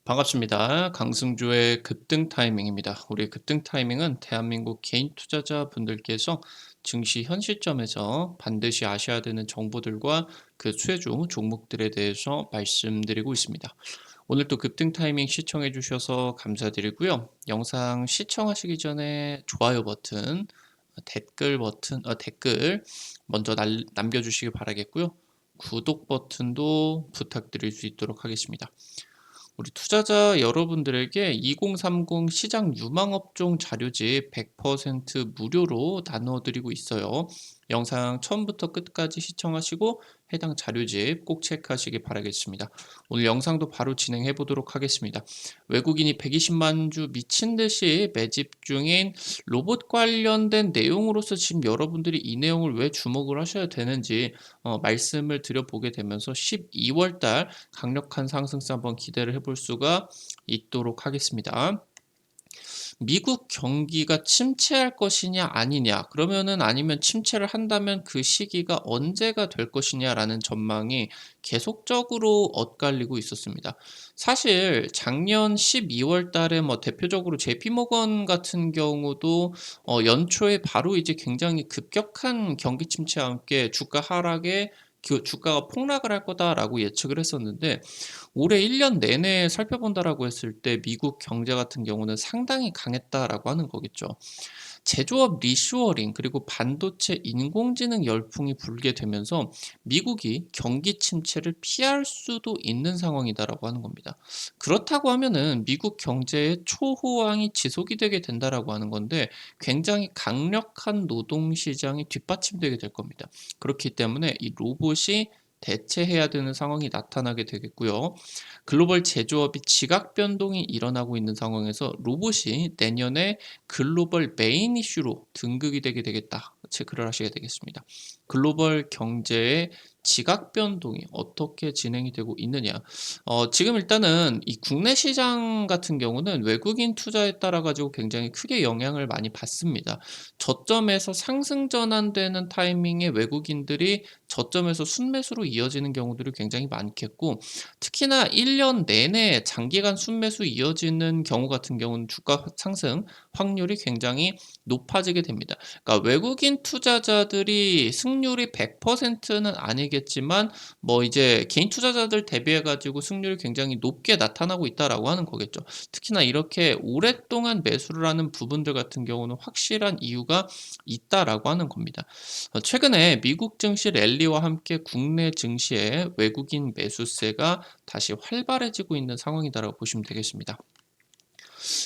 반갑습니다. 강승주의 급등 타이밍입니다. 우리 급등 타이밍은 대한민국 개인 투자자분들께서 증시 현 시점에서 반드시 아셔야 되는 정보들과 그 수혜주 종목들에 대해서 말씀드리고 있습니다. 오늘 또 급등 타이밍 시청해 주셔서 감사드리고요. 영상 시청하시기 전에 좋아요 버튼, 댓글 먼저 남겨주시기 바라겠고요. 구독 버튼도 부탁드릴 수 있도록 하겠습니다. 우리 투자자 여러분들에게 2030 시장 유망업종 자료집 100% 무료로 나누어 드리고 있어요. 영상 처음부터 끝까지 시청하시고 해당 자료집 꼭 체크하시기 바라겠습니다. 오늘 영상도 바로 진행해 보도록 하겠습니다. 외국인이 120만 주 미친 듯이 매집 중인 로봇 관련된 내용으로서 지금 여러분들이 이 내용을 왜 주목을 하셔야 되는지 말씀을 드려보게 되면서 12월 달 강력한 상승세 한번 기대를 해볼 수가 있도록 하겠습니다. 미국 경기가 침체할 것이냐 아니냐, 그러면은 아니면 침체를 한다면 그 시기가 언제가 될 것이냐라는 전망이 계속적으로 엇갈리고 있었습니다. 사실 작년 12월 달에 뭐 대표적으로 JP모건 같은 경우도 연초에 바로 이제 굉장히 급격한 경기 침체와 함께 주가 하락에 주가가 폭락을 할 거다라고 예측을 했었는데, 올해 1년 내내 살펴본다라고 했을 때 미국 경제 같은 경우는 상당히 강했다라고 하는 거겠죠. 제조업 리쇼어링 그리고 반도체 인공지능 열풍이 불게 되면서 미국이 경기 침체를 피할 수도 있는 상황이다라고 하는 겁니다. 그렇다고 하면은 미국 경제의 초호황이 지속이 되게 된다라고 하는 건데, 굉장히 강력한 노동 시장이 뒷받침되게 될 겁니다. 그렇기 때문에 이 로봇이 대체해야 되는 상황이 나타나게 되겠고요. 글로벌 제조업이 지각 변동이 일어나고 있는 상황에서 로봇이 내년에 글로벌 메인 이슈로 등극이 되게 되겠다, 체크를 하셔야 되겠습니다. 글로벌 경제의 지각 변동이 어떻게 진행이 되고 있느냐. 지금 일단은 이 국내 시장 같은 경우는 외국인 투자에 따라 가지고 굉장히 크게 영향을 많이 받습니다. 저점에서 상승 전환되는 타이밍에 외국인들이 저점에서 순매수로 이어지는 경우들이 굉장히 많겠고, 특히나 1년 내내 장기간 순매수 이어지는 경우 같은 경우는 주가 상승 확률이 굉장히 높아지게 됩니다. 그러니까 외국인 투자자들이 승률이 100%는 아니겠지만 뭐 이제 개인 투자자들 대비해 가지고 승률이 굉장히 높게 나타나고 있다라고 하는 거겠죠. 특히나 이렇게 오랫동안 매수를 하는 부분들 같은 경우는 확실한 이유가 있다라고 하는 겁니다. 최근에 미국 증시 랠리와 함께 국내 증시에 외국인 매수세가 다시 활발해지고 있는 상황이다라고 보시면 되겠습니다.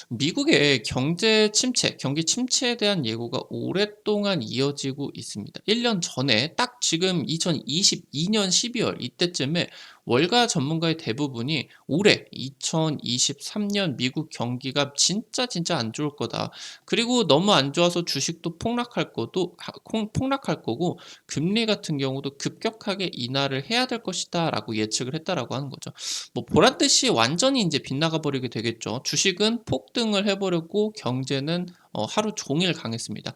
미국의 경제 침체, 경기 침체에 대한 예고가 오랫동안 이어지고 있습니다. 1년 전에 딱 지금 2022년 12월 이때쯤에 월가 전문가의 대부분이 올해 2023년 미국 경기가 진짜 안 좋을 거다. 그리고 너무 안 좋아서 주식도 폭락할 거고 금리 같은 경우도 급격하게 인하를 해야 될 것이다라고 예측을 했다라고 하는 거죠. 뭐 보란 듯이 완전히 이제 빗나가 버리게 되겠죠. 주식은 폭등을 해버렸고 경제는 하루 종일 강했습니다.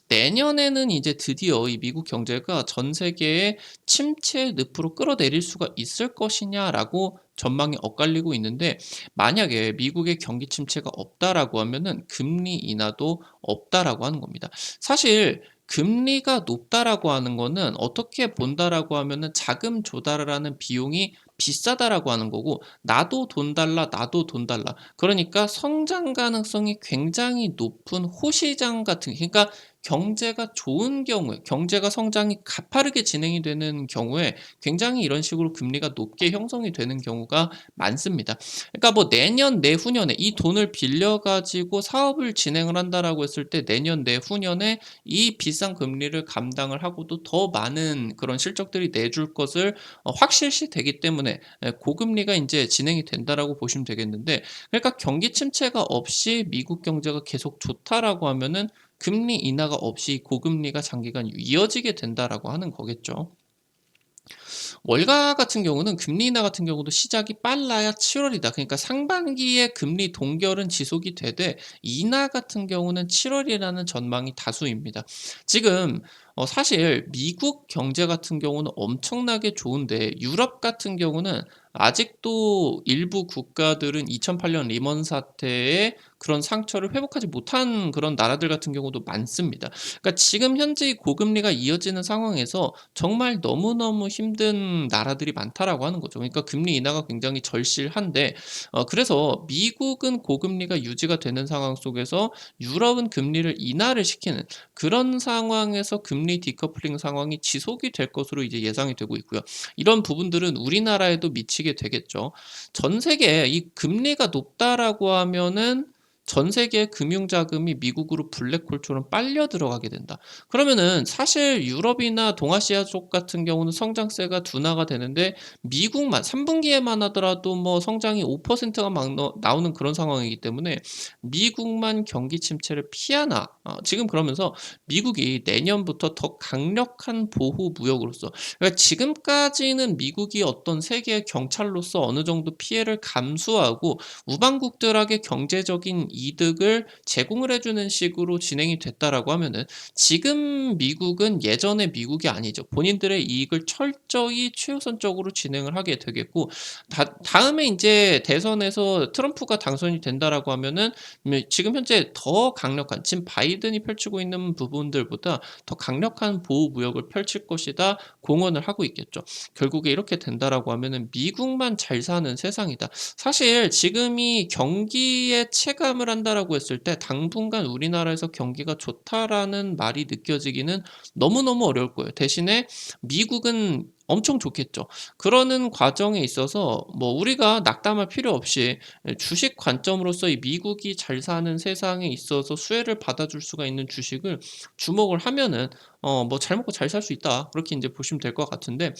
내년에는 이제 드디어 이 미국 경제가 전 세계의 침체 늪으로 끌어내릴 수가 있을 것이냐라고 전망이 엇갈리고 있는데, 만약에 미국의 경기 침체가 없다라고 하면은 금리 인하도 없다라고 하는 겁니다. 사실 금리가 높다라고 하는 거는 어떻게 본다라고 하면은 자금 조달을 하는 비용이 비싸다라고 하는 거고, 나도 돈 달라, 나도 돈 달라. 그러니까 성장 가능성이 굉장히 높은 호시장 같은, 그러니까 경제가 좋은 경우에, 경제가 성장이 가파르게 진행이 되는 경우에 굉장히 이런 식으로 금리가 높게 형성이 되는 경우가 많습니다. 그러니까 뭐 내년, 내후년에 이 돈을 빌려 가지고 사업을 진행을 한다라고 했을 때 내년, 내후년에 이 비싼 금리를 감당을 하고도 더 많은 그런 실적들이 내줄 것을 확실시 되기 때문에 고금리가 인제 진행이 된다라고 보시면 되겠는데, 그러니까 경기 침체가 없이 미국 경제가 계속 좋다라고 하면은 금리 인하가 없이 고금리가 장기간 이어지게 된다라고 하는 거겠죠. 월가 같은 경우는 금리 인하 같은 경우도 시작이 빨라야 7월이다. 그러니까 상반기에 금리 동결은 지속이 되되 인하 같은 경우는 7월이라는 전망이 다수입니다. 지금 사실 미국 경제 같은 경우는 엄청나게 좋은데 유럽 같은 경우는 아직도 일부 국가들은 2008년 리먼 사태의 그런 상처를 회복하지 못한 그런 나라들 같은 경우도 많습니다. 그러니까 지금 현재 이 고금리가 이어지는 상황에서 정말 너무너무 힘든 나라들이 많다라고 하는 거죠. 그러니까 금리 인하가 굉장히 절실한데 그래서 미국은 고금리가 유지가 되는 상황 속에서 유럽은 금리를 인하를 시키는 그런 상황에서 금리 디커플링 상황이 지속이 될 것으로 이제 예상이 되고 있고요. 이런 부분들은 우리나라에도 미치게 되겠죠. 전 세계에 이 금리가 높다라고 하면은 전 세계의 금융 자금이 미국으로 블랙홀처럼 빨려 들어가게 된다. 그러면은 사실 유럽이나 동아시아 쪽 같은 경우는 성장세가 둔화가 되는데 미국만 3분기에만 하더라도 뭐 성장이 5%가 막 나오는 그런 상황이기 때문에 미국만 경기 침체를 피하나 지금 그러면서 미국이 내년부터 더 강력한 보호 무역으로서 그러니까 지금까지는 미국이 어떤 세계의 경찰로서 어느 정도 피해를 감수하고 우방국들에게 경제적인 이득을 제공을 해주는 식으로 진행이 됐다라고 하면은 지금 미국은 예전의 미국이 아니죠. 본인들의 이익을 철저히 최우선적으로 진행을 하게 되겠고 다음에 이제 대선에서 트럼프가 당선이 된다라고 하면은 지금 현재 더 강력한 지금 바이든이 펼치고 있는 부분들보다 더 강력한 보호 무역을 펼칠 것이다 공언을 하고 있겠죠. 결국에 이렇게 된다라고 하면은 미국만 잘 사는 세상이다. 사실 지금이 경기에 체감을 한다라고 했을 때 당분간 우리나라에서 경기가 좋다라는 말이 느껴지기는 너무너무 어려울 거예요. 대신에 미국은 엄청 좋겠죠. 그러는 과정에 있어서 뭐 우리가 낙담할 필요 없이 주식 관점으로서 이 미국이 잘 사는 세상에 있어서 수혜를 받아줄 수가 있는 주식을 주목을 하면은 뭐 잘 먹고 잘 살 수 있다. 그렇게 이제 보시면 될 것 같은데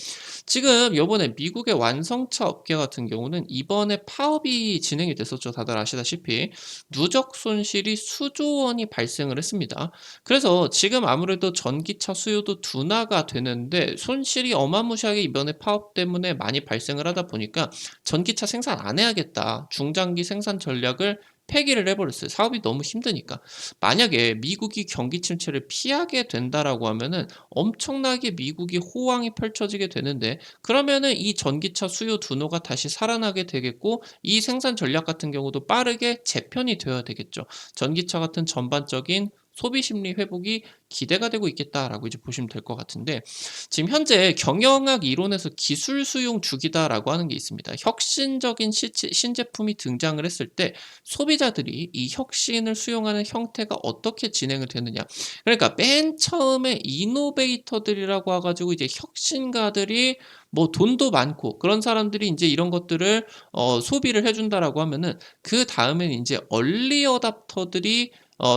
지금 요번에 미국의 완성차 업계 같은 경우는 이번에 파업이 진행이 됐었죠. 다들 아시다시피 누적 손실이 수조 원이 발생을 했습니다. 그래서 지금 아무래도 전기차 수요도 둔화가 되는데 손실이 어마무시하게 이번에 파업 때문에 많이 발생을 하다 보니까 전기차 생산 안 해야겠다. 중장기 생산 전략을 폐기를 해버렸어요. 사업이 너무 힘드니까. 만약에 미국이 경기 침체를 피하게 된다라고 하면은 엄청나게 미국이 호황이 펼쳐지게 되는데 그러면은 이 전기차 수요 둔화가 다시 살아나게 되겠고 이 생산 전략 같은 경우도 빠르게 재편이 되어야 되겠죠. 전기차 같은 전반적인 소비 심리 회복이 기대가 되고 있겠다라고 이제 보시면 될 것 같은데 지금 현재 경영학 이론에서 기술 수용 주기다라고 하는 게 있습니다. 혁신적인 신제품이 등장을 했을 때 소비자들이 이 혁신을 수용하는 형태가 어떻게 진행을 되느냐. 그러니까 맨 처음에 이노베이터들이라고 와 가지고 이제 혁신가들이 뭐 돈도 많고 그런 사람들이 인제 이런 것들을 소비를 해 준다라고 하면은 그다음에는 인제 얼리 어답터들이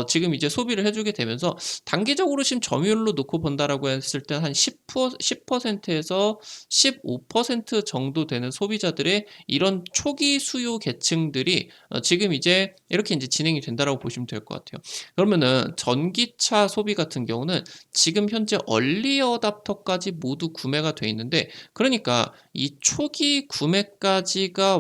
지금 이제 소비를 해 주게 되면서 단기적으로 지금 점유율로 놓고 본다라고 했을 때 한 10% 에서 15% 정도 되는 소비자들의 이런 초기 수요 계층들이 지금 이제 이렇게 인제 진행이 된다라고 보시면 될 것 같아요. 그러면은 전기차 소비 같은 경우는 지금 현재 얼리 어답터까지 모두 구매가 돼 있는데 그러니까 이 초기 구매까지가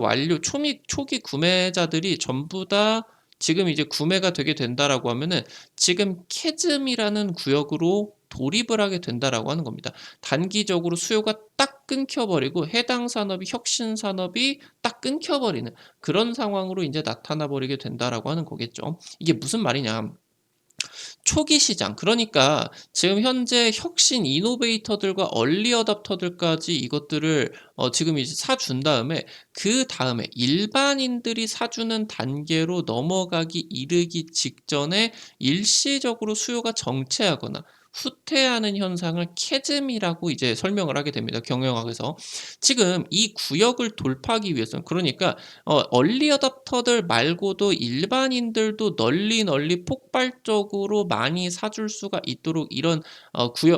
초기 구매자들이 전부 다 지금 이제 구매가 되게 된다라고 하면은 지금 캐즘이라는 구역으로 돌입을 하게 된다라고 하는 겁니다. 단기적으로 수요가 딱 끊겨 버리고 해당 산업이 혁신 산업이 딱 끊겨 버리는 그런 상황으로 인제 나타나 버리게 된다라고 하는 거겠죠. 이게 무슨 말이냐. 초기 시장 그러니까 지금 현재 혁신 이노베이터들과 얼리 어답터들까지 이것들을 지금 이제 사준 다음에 그다음에 일반인들이 사주는 단계로 넘어가기 이르기 직전에 일시적으로 수요가 정체하거나 후퇴하는 현상을 캐즘이라고 이제 설명을 하게 됩니다, 경영학에서. 지금 이 구역을 돌파하기 위해서는 그러니까 얼리 어답터들 말고도 일반인들도 널리 폭발적으로 많이 사줄 수가 있도록 이런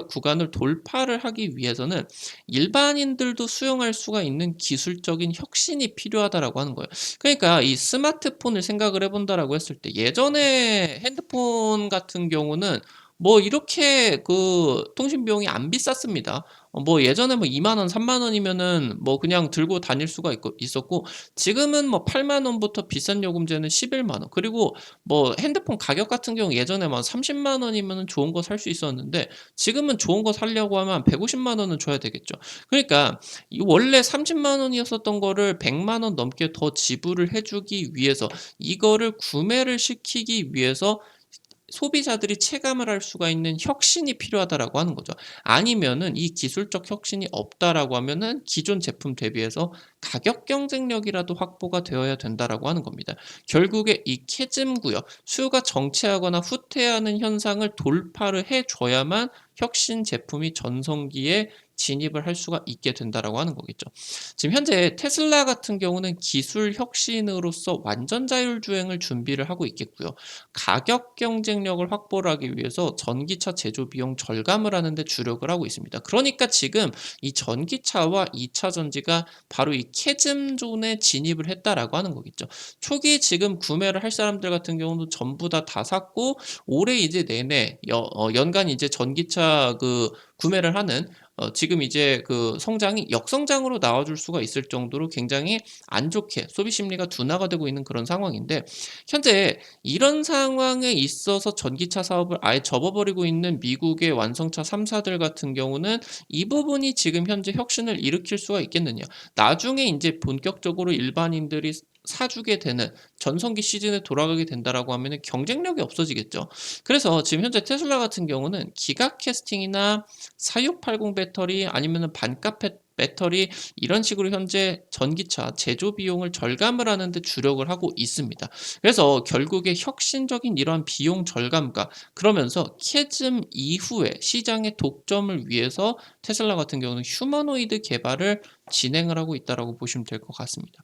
구간을 돌파를 하기 위해서는 일반인들도 수용할 수가 있는 기술적인 혁신이 필요하다라고 하는 거예요. 그러니까 이 스마트폰을 생각을 해 본다라고 했을 때 예전에 핸드폰 같은 경우는 뭐 이렇게 그 통신 비용이 안 비쌌습니다. 뭐 예전에 뭐 2만 원, 3만 원이면은 뭐 그냥 들고 다닐 수가 있었고, 지금은 뭐 8만 원부터 비싼 요금제는 11만 원. 그리고 뭐 핸드폰 가격 같은 경우 예전에 막 30만 원이면은 좋은 거 살 수 있었는데, 지금은 좋은 거 사려고 하면 150만 원은 줘야 되겠죠. 그러니까 이 원래 30만 원이었었던 거를 100만 원 넘게 더 지불을 해 주기 위해서, 이거를 구매를 시키기 위해서 소비자들이 체감을 할 수가 있는 혁신이 필요하다라고 하는 거죠. 아니면은 이 기술적 혁신이 없다라고 하면은 기존 제품 대비해서 가격 경쟁력이라도 확보가 되어야 된다라고 하는 겁니다. 결국에 이 캐즘 구역, 수요가 정체하거나 후퇴하는 현상을 돌파를 해 줘야만 혁신 제품이 전성기에 진입을 할 수가 있게 된다라고 하는 거겠죠. 지금 현재 테슬라 같은 경우는 기술 혁신으로서 완전 자율 주행을 준비를 하고 있겠고요. 가격 경쟁력을 확보를 하기 위해서 전기차 제조 비용 절감을 하는 데 주력을 하고 있습니다. 그러니까 지금 이 전기차와 2차 전지가 바로 이 캐즘 존에 진입을 했다라고 하는 거겠죠. 초기 지금 구매를 할 사람들 같은 경우도 전부 다 샀고, 올해 이제 내내 연간 이제 전기차 그 구매를 하는, 지금 이제 그 성장이 역성장으로 나와줄 수가 있을 정도로 굉장히 안 좋게 소비 심리가 둔화가 되고 있는 그런 상황인데, 현재 이런 상황에 있어서 전기차 사업을 아예 접어버리고 있는 미국의 완성차 3사들 같은 경우는 이 부분이 지금 현재 혁신을 일으킬 수가 있겠느냐. 나중에 이제 본격적으로 일반인들이 사주게 되는 전성기 시즌에 돌아가게 된다라고 하면은 경쟁력이 없어지겠죠. 그래서 지금 현재 테슬라 같은 경우는 기가 캐스팅이나 4680 배터리 아니면은 반값 배터리, 이런 식으로 현재 전기차 제조 비용을 절감을 하는 데 주력을 하고 있습니다. 그래서 결국에 혁신적인 이러한 비용 절감과, 그러면서 캐즘 이후에 시장의 독점을 위해서 테슬라 같은 경우는 휴머노이드 개발을 진행을 하고 있다라고 보시면 될 것 같습니다.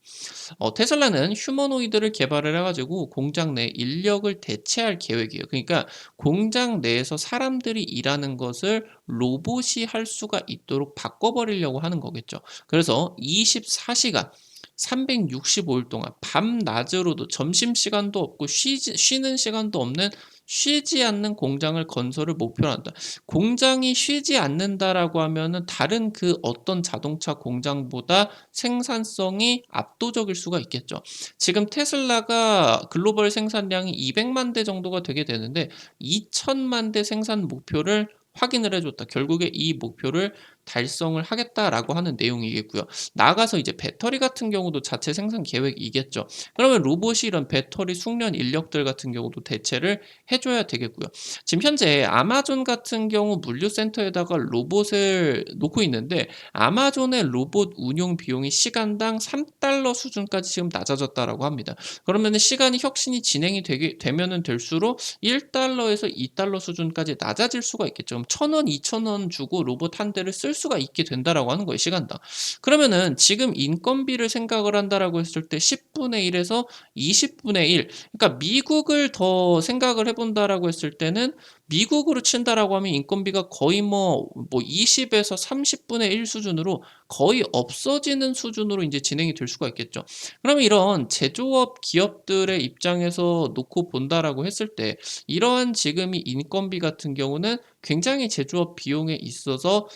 테슬라는 휴머노이드를 개발을 해가지고 공장 내 인력을 대체할 계획이에요. 그러니까 공장 내에서 사람들이 일하는 것을 로봇이 할 수가 있도록 바꿔버리려고 하는 거겠죠. 그래서 24시간 365일 동안 밤낮으로도 점심시간도 없고 쉬는 시간도 없는, 쉬지 않는 공장을 건설을 목표로 한다. 공장이 쉬지 않는다라고 하면은 다른 그 어떤 자동차 공장보다 생산성이 압도적일 수가 있겠죠. 지금 테슬라가 글로벌 생산량이 200만 대 정도가 되게 되는데 2천만 대 생산 목표를 확인을 해줬다. 결국에 이 목표를 달성을 하겠다라고 하는 내용이겠고요. 나아가서 이제 배터리 같은 경우도 자체 생산 계획이겠죠. 그러면 로봇이 이런 배터리 숙련 인력들 같은 경우도 대체를 해줘야 되겠고요. 지금 현재 아마존 같은 경우 물류센터에다가 로봇을 놓고 있는데, 아마존의 로봇 운용 비용이 시간당 3달러 수준까지 지금 낮아졌다라고 합니다. 그러면 시간이 혁신이 진행이 되면은 될수록 1달러에서 2달러 수준까지 낮아질 수가 있겠죠. 그럼 1,000원, 2,000원 주고 로봇 한 대를 쓸 수가 있게 된다라고 하는 거예요, 시간당. 그러면은 지금 인건비를 생각을 한다라고 했을 때 10분의 1에서 20분의 1, 그러니까 미국을 더 생각을 해본다라고 했을 때는, 미국으로 친다라고 하면 인건비가 거의 뭐 20에서 30분의 1 수준으로 거의 없어지는 수준으로 이제 진행이 될 수가 있겠죠. 그러면 이런 제조업 기업들의 입장에서 놓고 본다라고 했을 때, 이러한 지금 이 인건비 같은 경우는 굉장히 제조업 비용에 있어서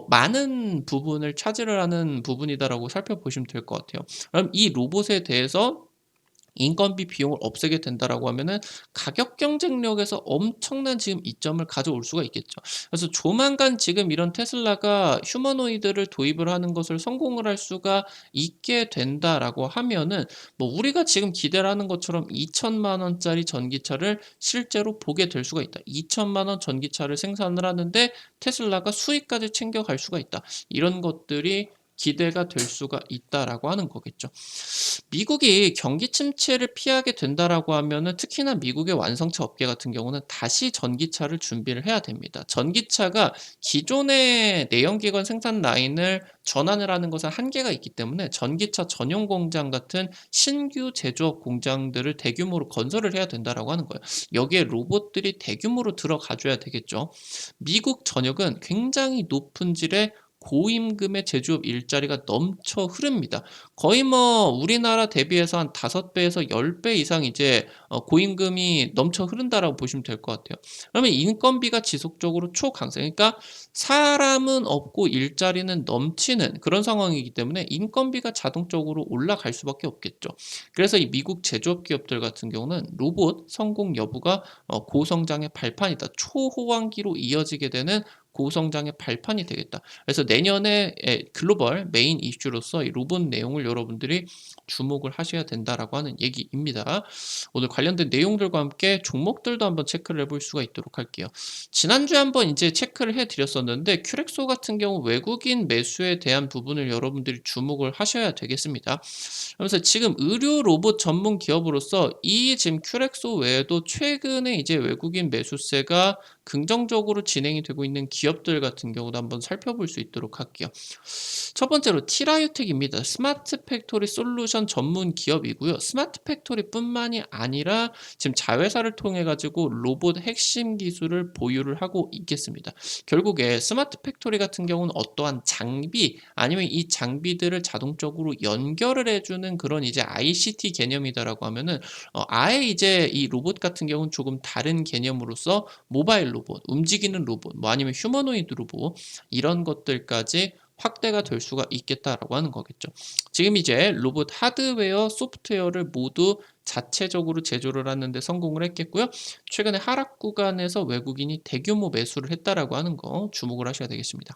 많은 부분을 차지를 하는 부분이다라고 살펴보시면 될 것 같아요. 그럼 이 로봇에 대해서 인건비 비용을 없애게 된다라고 하면은 가격 경쟁력에서 엄청난 지금 이점을 가져올 수가 있겠죠. 그래서 조만간 지금 이런 테슬라가 휴머노이드를 도입을 하는 것을 성공을 할 수가 있게 된다라고 하면은, 뭐 우리가 지금 기대를 하는 것처럼 2천만 원짜리 전기차를 실제로 보게 될 수가 있다. 2천만 원 전기차를 생산을 하는데 테슬라가 수익까지 챙겨갈 수가 있다. 이런 것들이 기대가 될 수가 있다라고 하는 거겠죠. 미국이 경기 침체를 피하게 된다라고 하면은, 특히나 미국의 완성차 업계 같은 경우는 다시 전기차를 준비를 해야 됩니다. 전기차가 기존의 내연기관 생산 라인을 전환을 하는 것은 한계가 있기 때문에 전기차 전용 공장 같은 신규 제조업 공장들을 대규모로 건설을 해야 된다라고 하는 거예요. 여기에 로봇들이 대규모로 들어가 줘야 되겠죠. 미국 전역은 굉장히 높은 질의 고임금의 제조업 일자리가 넘쳐 흐릅니다. 거의 뭐 우리나라 대비해서 한 5배에서 10배 이상 이제 고임금이 넘쳐 흐른다라고 보시면 될 것 같아요. 그러면 인건비가 지속적으로 초강세, 그러니까 사람은 없고 일자리는 넘치는 그런 상황이기 때문에 인건비가 자동적으로 올라갈 수밖에 없겠죠. 그래서 이 미국 제조업 기업들 같은 경우는 로봇 성공 여부가 고성장의 발판이다. 초호황기로 이어지게 되는 고성장의 발판이 되겠다. 그래서 내년에 글로벌 메인 이슈로서 이 로봇 내용을 여러분들이 주목을 하셔야 된다라고 하는 얘기입니다. 오늘 관련된 내용들과 함께 종목들도 한번 체크를 해볼 수가 있도록 할게요. 지난주에 한번 이제 체크를 해드렸었는데 큐렉소 같은 경우 외국인 매수에 대한 부분을 여러분들이 주목을 하셔야 되겠습니다. 그래서 지금 의료 로봇 전문 기업으로서 이 지금 큐렉소 외에도 최근에 이제 외국인 매수세가 긍정적으로 진행이 되고 있는 기업들 같은 경우도 한번 살펴볼 수 있도록 할게요. 첫 번째로 티라유텍입니다. 스마트 팩토리 솔루션 전문 기업이고요. 스마트 팩토리뿐만이 아니라 지금 자회사를 통해 가지고 로봇 핵심 기술을 보유를 하고 있겠습니다. 결국에 스마트 팩토리 같은 경우는 어떠한 장비 아니면 이 장비들을 자동적으로 연결을 해주는 그런 이제 ICT 개념이다라고 하면은 아예 이제 이 로봇 같은 경우는 조금 다른 개념으로서 모바일 로봇, 움직이는 로봇, 뭐 아니면 휴머노이드 로봇 이런 것들까지 확대가 될 수가 있겠다라고 하는 거겠죠. 지금 이제 로봇 하드웨어, 소프트웨어를 모두 자체적으로 제조를 하는데 성공을 했겠고요. 최근에 하락 구간에서 외국인이 대규모 매수를 했다라고 하는 거 주목을 하셔야 되겠습니다.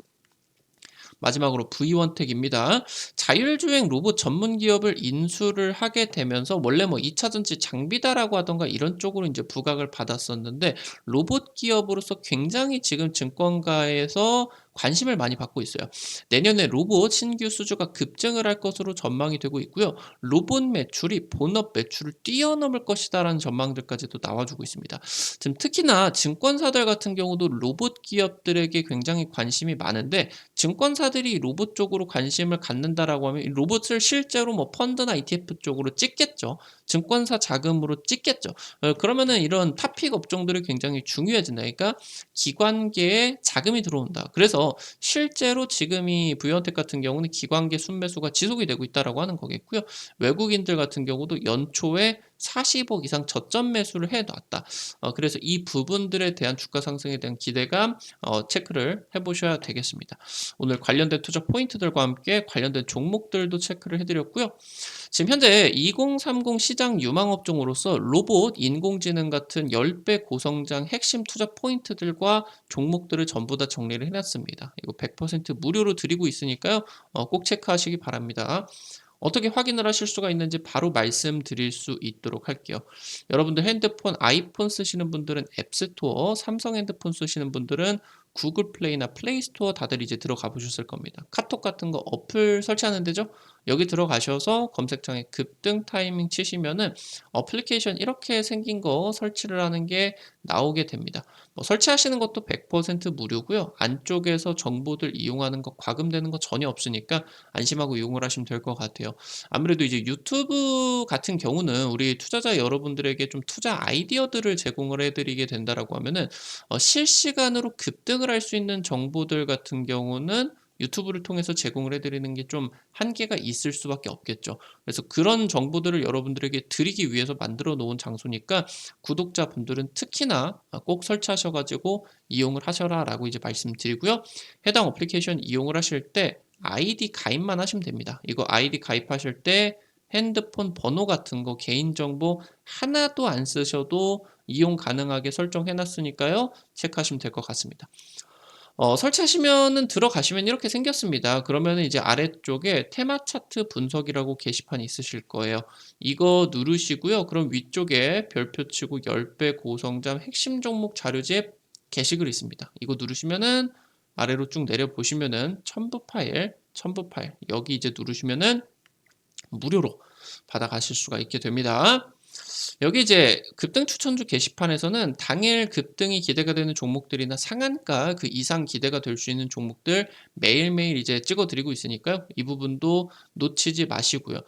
마지막으로 V1텍입니다. 자율주행 로봇 전문 기업을 인수를 하게 되면서 원래 뭐 2차전지 장비다라고 하던가 이런 쪽으로 이제 부각을 받았었는데 로봇 기업으로서 굉장히 지금 증권가에서 관심을 많이 받고 있어요. 내년에 로봇 신규 수주가 급증을 할 것으로 전망이 되고 있고요. 로봇 매출이 본업 매출을 뛰어넘을 것이다라는 전망들까지도 나와주고 있습니다. 지금 특히나 증권사들 같은 경우도 로봇 기업들에게 굉장히 관심이 많은데 증권사들이 로봇 쪽으로 관심을 갖는다라고 하면 로봇을 실제로 뭐 펀드나 ETF 쪽으로 찍겠죠. 증권사 자금으로 찍겠죠. 그러면은 이런 탑픽 업종들이 굉장히 중요해진다. 그러니까 기관계에 자금이 들어온다. 그래서 실제로 지금 이 부연텍 같은 경우는 기관계 순매수가 지속이 되고 있다라고 하는 거겠고요. 외국인들 같은 경우도 연초에 40억 이상 저점 매수를 해놨다. 그래서 이 부분들에 대한 주가 상승에 대한 기대감 체크를 해보셔야 되겠습니다. 오늘 관련된 투자 포인트들과 함께 관련된 종목들도 체크를 해드렸고요. 지금 현재 2030 시장 유망업종으로서 로봇, 인공지능 같은 10배 고성장 핵심 투자 포인트들과 종목들을 전부 다 정리를 해놨습니다. 이거 100% 무료로 드리고 있으니까요. 꼭 체크하시기 바랍니다. 어떻게 확인을 하실 수가 있는지 바로 말씀드릴 수 있도록 할게요. 여러분들 핸드폰, 아이폰 쓰시는 분들은 앱스토어, 삼성 핸드폰 쓰시는 분들은 구글 플레이나 플레이 스토어 다들 이제 들어가 보셨을 겁니다. 카톡 같은 거 어플 설치하는 데죠? 여기 들어가셔서 검색창에 급등 타이밍 치시면은 어플리케이션 이렇게 생긴 거 설치를 하는 게 나오게 됩니다. 뭐 설치하시는 것도 100% 무료고요. 안쪽에서 정보들 이용하는 거 과금되는 거 전혀 없으니까 안심하고 이용을 하시면 될 것 같아요. 아무래도 이제 유튜브 같은 경우는 우리 투자자 여러분들에게 좀 투자 아이디어들을 제공을 해드리게 된다라고 하면은 실시간으로 급등을 할 수 있는 정보들 같은 경우는 유튜브를 통해서 제공을 해드리는 게 좀 한계가 있을 수밖에 없겠죠. 그래서 그런 정보들을 여러분들에게 드리기 위해서 만들어 놓은 장소니까 구독자분들은 특히나 꼭 설치하셔가지고 이용을 하셔라라고 이제 말씀드리고요. 해당 어플리케이션 이용을 하실 때 아이디 가입만 하시면 됩니다. 이거 아이디 가입하실 때 핸드폰 번호 같은 거 개인정보 하나도 안 쓰셔도 이용 가능하게 설정해 놨으니까요. 체크하시면 될 것 같습니다. 설치하시면은 들어가시면 이렇게 생겼습니다. 그러면은 이제 아래쪽에 테마 차트 분석이라고 게시판이 있으실 거예요. 이거 누르시고요. 그럼 위쪽에 별표 치고 10배 고성장 핵심 종목 자료집 게시글 있습니다. 이거 누르시면은 아래로 쭉 내려 보시면은 첨부 파일 여기 이제 누르시면은 무료로 받아가실 수가 있게 됩니다. 여기 이제 급등 추천주 게시판에서는 당일 급등이 기대가 되는 종목들이나 상한가 그 이상 기대가 될 수 있는 종목들 매일매일 이제 찍어 드리고 있으니까요. 이 부분도 놓치지 마시고요.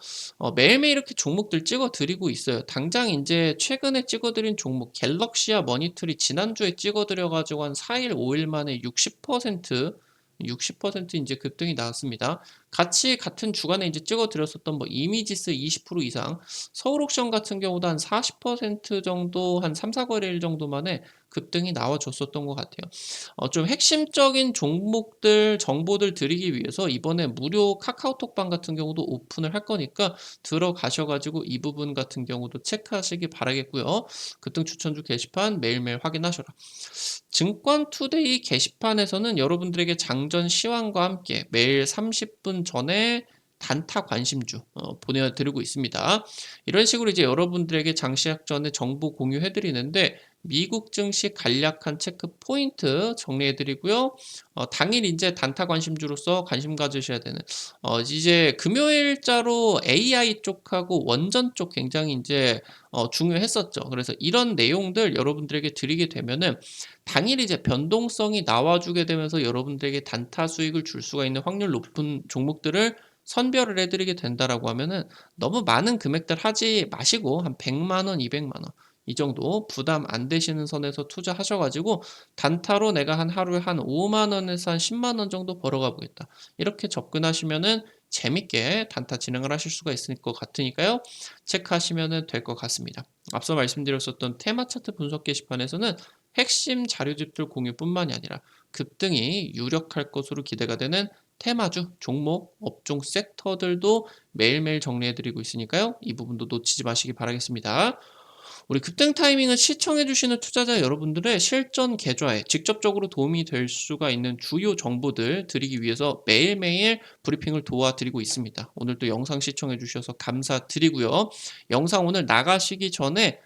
매일매일 이렇게 종목들 찍어 드리고 있어요. 당장 이제 최근에 찍어 드린 종목 갤럭시와 머니터리 지난주에 찍어 드려 가지고 한 4일, 5일 만에 60% 60% 이제 급등이 나왔습니다. 같이 같은 주간에 이제 찍어 드렸었던 뭐 이미지스 20% 이상, 서울옥션 같은 경우도 한 40% 정도, 한 3-4거래일 정도 만에 급등이 나와 줬었던 것 같아요. 좀 핵심적인 종목들 정보들 드리기 위해서 이번에 무료 카카오톡방 같은 경우도 오픈을 할 거니까 들어가셔 가지고 이 부분 같은 경우도 체크하시기 바라겠고요. 급등 추천주 게시판 매일매일 확인하셔라. 증권투데이 게시판에서는 여러분들에게 장전 시황과 함께 매일 30분 전에 단타 관심주 보내드리고 있습니다. 이런 식으로 이제 여러분들에게 장시작 전에 정보 공유해드리는데 미국 증시 간략한 체크 포인트 정리해드리고요. 당일 이제 단타 관심주로서 관심 가지셔야 되는 이제 금요일자로 AI 쪽하고 원전 쪽 굉장히 이제 중요했었죠. 그래서 이런 내용들 여러분들에게 드리게 되면은 당일 이제 변동성이 나와주게 되면서 여러분들에게 단타 수익을 줄 수가 있는 확률 높은 종목들을 선별을 해드리게 된다라고 하면은 너무 많은 금액들 하지 마시고 한 100만 원, 200만 원 이 정도 부담 안 되시는 선에서 투자하셔가지고 단타로 내가 한 하루에 한 5만 원에서 한 10만 원 정도 벌어가 보겠다. 이렇게 접근하시면은 재밌게 단타 진행을 하실 수가 있을 것 같으니까요. 체크하시면 될 것 같습니다. 앞서 말씀드렸었던 테마 차트 분석 게시판에서는 핵심 자료집들 공유뿐만이 아니라 급등이 유력할 것으로 기대가 되는 테마주, 종목, 업종 섹터들도 매일매일 정리해드리고 있으니까요. 이 부분도 놓치지 마시기 바라겠습니다. 우리 급등 타이밍을 시청해주시는 투자자 여러분들의 실전 계좌에 직접적으로 도움이 될 수가 있는 주요 정보들 드리기 위해서 매일매일 브리핑을 도와드리고 있습니다. 오늘도 영상 시청해주셔서 감사드리고요. 영상 오늘 나가시기 전에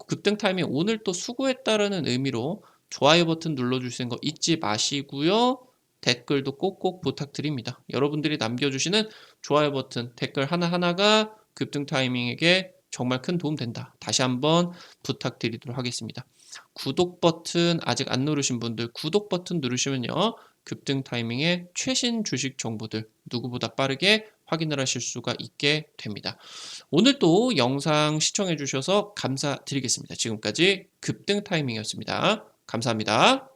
급등 타이밍 오늘 또 수고했다라는 의미로 좋아요 버튼 눌러주시는 거 잊지 마시고요. 댓글도 꼭꼭 부탁드립니다. 여러분들이 남겨주시는 좋아요 버튼, 댓글 하나하나가 급등 타이밍에게 정말 큰 도움 된다. 다시 한번 부탁드리도록 하겠습니다. 구독 버튼 아직 안 누르신 분들 구독 버튼 누르시면요. 급등 타이밍의 최신 주식 정보들 누구보다 빠르게 확인을 하실 수가 있게 됩니다. 오늘 또 영상 시청해 주셔서 감사드리겠습니다. 지금까지 급등 타이밍이었습니다. 감사합니다.